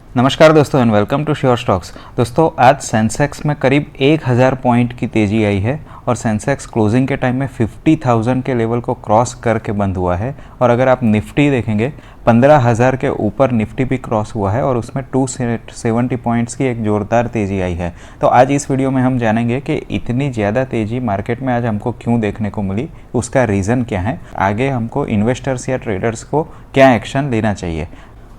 नमस्कार दोस्तों and welcome to sure stocks. दोस्तों आज सेंसेक्स में करीब 1000 पॉइंट की तेज़ी आई है और सेंसेक्स क्लोजिंग के टाइम में 50,000 के लेवल को क्रॉस करके बंद हुआ है। और अगर आप निफ्टी देखेंगे 15,000 के ऊपर निफ्टी भी क्रॉस हुआ है और उसमें 270 पॉइंट्स की एक ज़ोरदार तेज़ी आई है। तो आज इस वीडियो में हम जानेंगे कि इतनी ज़्यादा तेज़ी मार्केट में आज हमको क्यों देखने को मिली, उसका रीज़न क्या है, आगे हमको इन्वेस्टर्स या ट्रेडर्स को क्या एक्शन लेना चाहिए।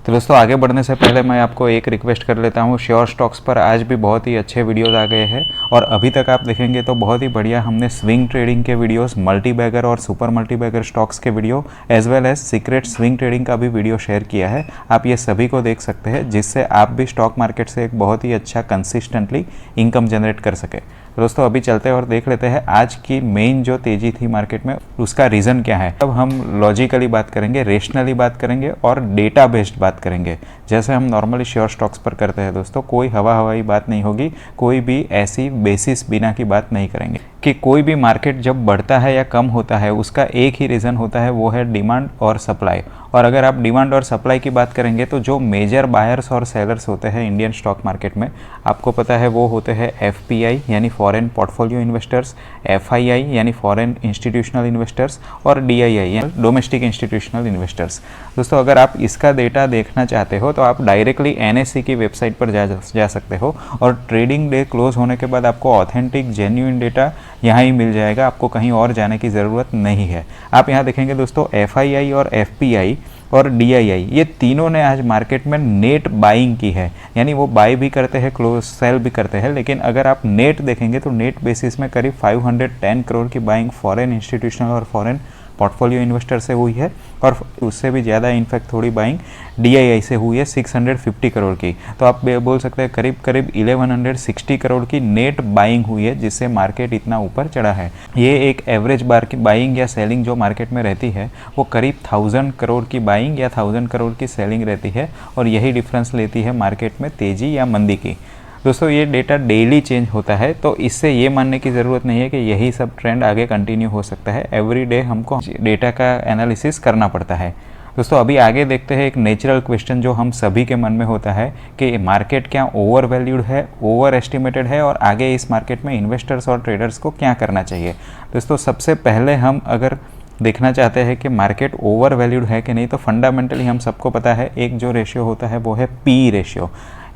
तो दोस्तों आगे बढ़ने से पहले मैं आपको एक रिक्वेस्ट कर लेता हूँ, श्योर स्टॉक्स पर आज भी बहुत ही अच्छे वीडियोस आ गए हैं और अभी तक आप देखेंगे तो बहुत ही बढ़िया हमने स्विंग ट्रेडिंग के वीडियोस, मल्टी बैगर और सुपर मल्टी बैगर स्टॉक्स के video as well as secret swing trading का भी वीडियो शेयर किया है। आप ये सभी को देख सकते हैं जिससे आप भी स्टॉक मार्केट से एक बहुत ही अच्छा कंसिस्टेंटली इनकम जनरेट कर सके। दोस्तों अभी चलते हैं और देख लेते हैं आज की मेन जो तेज़ी थी मार्केट में उसका रीज़न क्या है। अब हम लॉजिकली बात करेंगे, रेशनली बात करेंगे और डेटा बेस्ड बात करेंगे, जैसे हम नॉर्मली श्योर स्टॉक्स पर करते हैं। दोस्तों कोई हवाई बात नहीं होगी, कोई भी ऐसी बेसिस बिना की बात नहीं करेंगे कि कोई भी मार्केट जब बढ़ता है या कम होता है उसका एक ही रीज़न होता है, वो है डिमांड और सप्लाई। और अगर आप डिमांड और सप्लाई की बात करेंगे तो जो मेजर बायर्स और सेलर्स होते हैं इंडियन स्टॉक मार्केट में, आपको पता है वो होते हैं FPI यानी फॉरेन पोर्टफोलियो इन्वेस्टर्स, FII यानी फॉरेन इंस्टीट्यूशनल इन्वेस्टर्स और DII यानी डोमेस्टिक इंस्टीट्यूशनल इन्वेस्टर्स। दोस्तों अगर आप इसका डेटा देखना चाहते हो तो आप डायरेक्टली NSE की वेबसाइट पर जा सकते हो और ट्रेडिंग डे क्लोज होने के बाद आपको ऑथेंटिक जेन्युइन डेटा यहाँ ही मिल जाएगा, आपको कहीं और जाने की ज़रूरत नहीं है। आप यहाँ देखेंगे दोस्तों FII और FPI और DII ये तीनों ने आज मार्केट में नेट बाइंग की है, यानी वो बाई भी करते हैं, क्लोज सेल भी करते हैं। लेकिन अगर आप नेट देखेंगे तो नेट बेसिस में करीब 510 करोड़ की बाइंग फॉरेन इंस्टीट्यूशनल और फॉरेन पोर्टफोलियो इन्वेस्टर से हुई है और उससे भी ज़्यादा इनफैक्ट थोड़ी बाइंग DII से हुई है 650 करोड़ की। तो आप बोल सकते हैं करीब 1160 करोड़ की नेट बाइंग हुई है जिससे मार्केट इतना ऊपर चढ़ा है। ये एक एवरेज बार की बाइंग या सेलिंग जो मार्केट में रहती है वो करीब 1000 करोड़ की बाइंग या 1000 करोड़ की सेलिंग रहती है और यही डिफरेंस लेती है मार्केट में तेज़ी या मंदी की। दोस्तों ये डेटा डेली चेंज होता है तो इससे ये मानने की ज़रूरत नहीं है कि यही सब ट्रेंड आगे कंटिन्यू हो सकता है। एवरी डे हमको डेटा का एनालिसिस करना पड़ता है। दोस्तों अभी आगे देखते हैं एक नेचुरल क्वेश्चन जो हम सभी के मन में होता है कि मार्केट क्या ओवर वैल्यूड है, ओवर एस्टिमेटेड है और आगे इस मार्केट में इन्वेस्टर्स और ट्रेडर्स को क्या करना चाहिए। दोस्तों सबसे पहले हम अगर देखना चाहते हैं कि मार्केट ओवर वैल्यूड है कि नहीं, तो फंडामेंटली हम सबको पता है एक जो रेशियो होता है वो है PE रेशियो।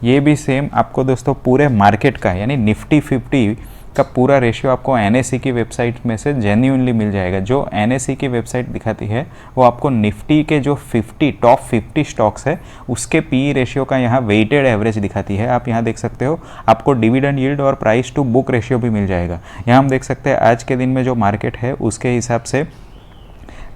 ये भी सेम आपको दोस्तों पूरे मार्केट का यानी निफ्टी 50 का पूरा रेशियो आपको NSE की वेबसाइट में से जेन्युइनली मिल जाएगा। जो NSE की वेबसाइट दिखाती है वो आपको निफ्टी के जो टॉप 50 स्टॉक्स है उसके PE रेशियो का यहाँ वेटेड एवरेज दिखाती है। आप यहाँ देख सकते हो, आपको डिविडेंड यील्ड और प्राइस टू बुक रेशियो भी मिल जाएगा। यहाँ हम देख सकते हैं आज के दिन में जो मार्केट है उसके हिसाब से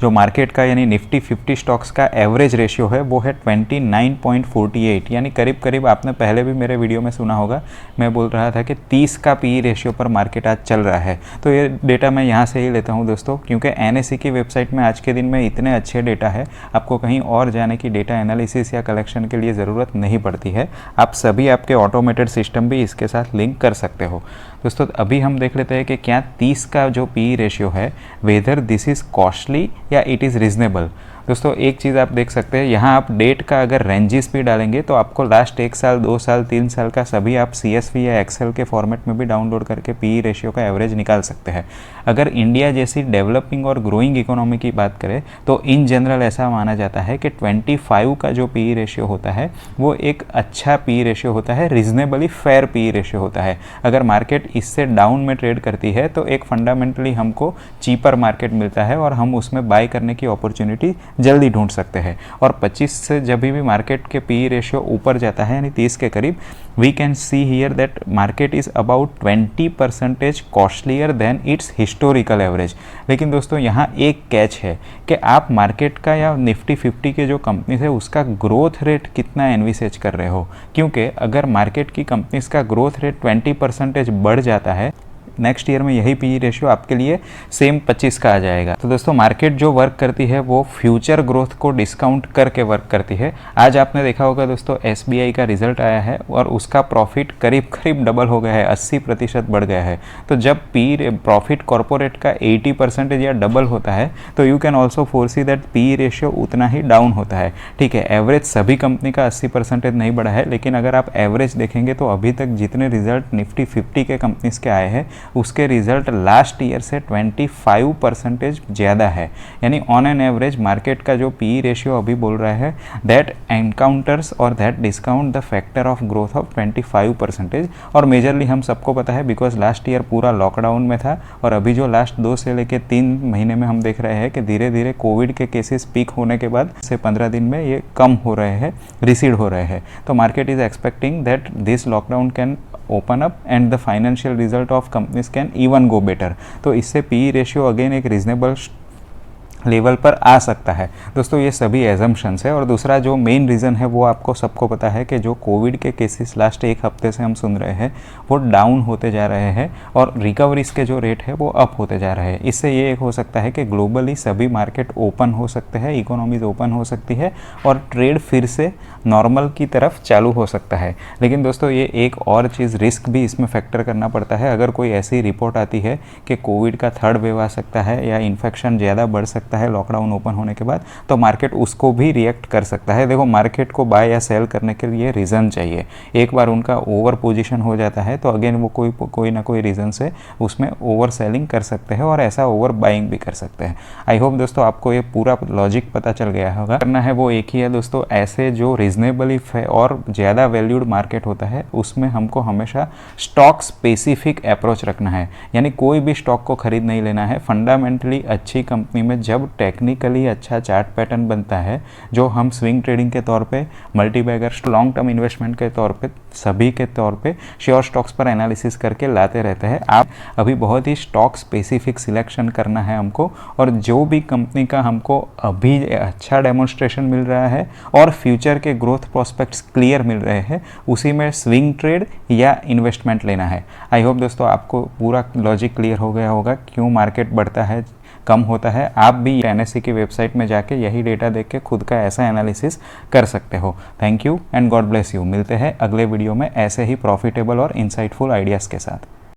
जो मार्केट का यानी निफ्टी 50 स्टॉक्स का एवरेज रेशियो है वो है 29.48, यानी करीब करीब आपने पहले भी मेरे वीडियो में सुना होगा, मैं बोल रहा था कि 30 का PE रेशियो पर मार्केट आज चल रहा है। तो ये डेटा मैं यहाँ से ही लेता हूँ दोस्तों, क्योंकि NSE की वेबसाइट में आज के दिन में इतने अच्छे डेटा है, आपको कहीं और जाने की डेटा एनालिसिस या कलेक्शन के लिए ज़रूरत नहीं पड़ती है। आप सभी आपके ऑटोमेटेड सिस्टम भी इसके साथ लिंक कर सकते हो। दोस्तों अभी हम देख लेते हैं कि क्या 30 का जो PE रेशियो है वेदर दिस इज़ कॉस्टली या इट इज़ रीजनेबल। दोस्तों एक चीज़ आप देख सकते हैं, यहाँ आप डेट का अगर रेंजेस भी डालेंगे तो आपको लास्ट 1 साल 2 साल 3 साल का सभी आप CSV या एक्सेल के फॉर्मेट में भी डाउनलोड करके PE रेशियो का एवरेज निकाल सकते हैं। अगर इंडिया जैसी डेवलपिंग और ग्रोइंग इकोनॉमी की बात करें तो इन जनरल ऐसा माना जाता है कि 25 का जो PE रेशियो होता है वो एक अच्छा PE रेशियो होता है, रीजनेबली फेयर PE रेशियो होता है। अगर मार्केट इससे डाउन में ट्रेड करती है तो एक फंडामेंटली हमको चीपर मार्केट मिलता है और हम उसमें बाय करने की अपॉर्चुनिटी जल्दी ढूंढ सकते हैं। और 25 से जब भी मार्केट के PE रेशियो ऊपर जाता है यानी 30 के करीब, we can see here that market is about 20% costlier than its historical average. लेकिन दोस्तों यहाँ एक कैच है कि आप मार्केट का या निफ्टी 50 के जो कंपनीज है उसका ग्रोथ रेट कितना एनविसेज कर रहे हो, क्योंकि अगर मार्केट की कंपनीज का ग्रोथ रेट 20% बढ़ जाता है नेक्स्ट ईयर में यही पी रेशियो आपके लिए सेम 25 का आ जाएगा। तो दोस्तों मार्केट जो वर्क करती है वो फ्यूचर ग्रोथ को डिस्काउंट करके वर्क करती है। आज आपने देखा होगा दोस्तों SBI का रिजल्ट आया है और उसका प्रॉफिट करीब करीब डबल हो गया है, 80% बढ़ गया है। तो जब प्रॉफिट कॉर्पोरेट का 80% या डबल होता है तो you can also foresee that P ratio उतना ही डाउन होता है। ठीक है, एवरेज सभी कंपनी का 80% नहीं बढ़ा है, लेकिन अगर आप एवरेज देखेंगे तो अभी तक जितने रिजल्ट निफ्टी 50 के कंपनीज के आए हैं उसके रिजल्ट लास्ट ईयर से 25% ज़्यादा है। यानी ऑन एन एवरेज मार्केट का जो पी रेशियो अभी बोल रहा है दैट एनकाउंटर्स और that discount the factor of growth of 25%। और मेजरली हम सबको पता है बिकॉज लास्ट ईयर पूरा लॉकडाउन में था और अभी जो लास्ट 2 से लेकर 3 महीने में हम देख रहे हैं कि धीरे धीरे कोविड के केसेस पीक होने के बाद से 15 दिन में ये कम हो रहे हैं, रिसीड हो रहे हैं। तो market is expecting that this lockdown can open up and the financial result of companies can even go better. तो इससे पी रेशियो अगेन एक रीजनेबल लेवल पर आ सकता है। दोस्तों ये सभी एजम्पशंस है। और दूसरा जो मेन रीज़न है वो आपको सबको पता है कि जो कोविड के केसेस लास्ट 1 हफ्ते से हम सुन रहे हैं वो डाउन होते जा रहे हैं और रिकवरीज के जो रेट है वो अप होते जा रहे हैं। इससे ये एक हो सकता है कि ग्लोबली सभी मार्केट ओपन हो सकते हैं, इकोनॉमीज ओपन हो सकती है और ट्रेड फिर से नॉर्मल की तरफ चालू हो सकता है। लेकिन दोस्तों ये एक और चीज़ रिस्क भी इसमें फैक्टर करना पड़ता है। अगर कोई ऐसी रिपोर्ट आती है कि कोविड का 3rd वेव आ सकता है या इन्फेक्शन ज़्यादा बढ़ सकता है लॉकडाउन ओपन होने के बाद, तो मार्केट उसको भी रिएक्ट कर सकता है। देखो मार्केट को बाय या सेल करने के लिए रीज़न चाहिए। एक बार उनका ओवर पोजीशन हो जाता है तो अगेन वो कोई ना कोई रीज़न से उसमें ओवर सेलिंग कर सकते हैं और ऐसा ओवर बाइंग भी कर सकते हैं। आई होप दोस्तों आपको ये पूरा लॉजिक पता चल गया होगा। करना है वो एक ही है दोस्तों, ऐसे जो रीजनेबली और ज़्यादा वैल्यूड मार्केट होता है उसमें हमको हमेशा स्टॉक स्पेसिफिक अप्रोच रखना है। यानी कोई भी स्टॉक को खरीद नहीं लेना है। फंडामेंटली अच्छी कंपनी में जब टेक्निकली अच्छा चार्ट पैटर्न बनता है, जो हम स्विंग ट्रेडिंग के तौर पे, multi bagger long term investment के तौर पे, सभी के तौर पे श्योर स्टॉक्स पर एनालिसिस करके लाते रहते हैं। आप अभी बहुत ही स्टॉक स्पेसिफिक सिलेक्शन करना है हमको, और जो भी कंपनी का हमको अभी अच्छा डेमोन्स्ट्रेशन मिल रहा है और फ्यूचर के ग्रोथ प्रोस्पेक्ट्स क्लियर मिल रहे हैं उसी में स्विंग ट्रेड या इन्वेस्टमेंट लेना है। आई होप दोस्तों आपको पूरा लॉजिक क्लियर हो गया होगा क्यों मार्केट बढ़ता है, कम होता है। आप भी NSE की वेबसाइट में जाके यही डेटा देख के खुद का ऐसा एनालिसिस कर सकते हो। Thank you and God bless you. मिलते हैं अगले वीडियो में ऐसे ही प्रॉफिटेबल और इंसाइटफुल आइडियाज़ के साथ।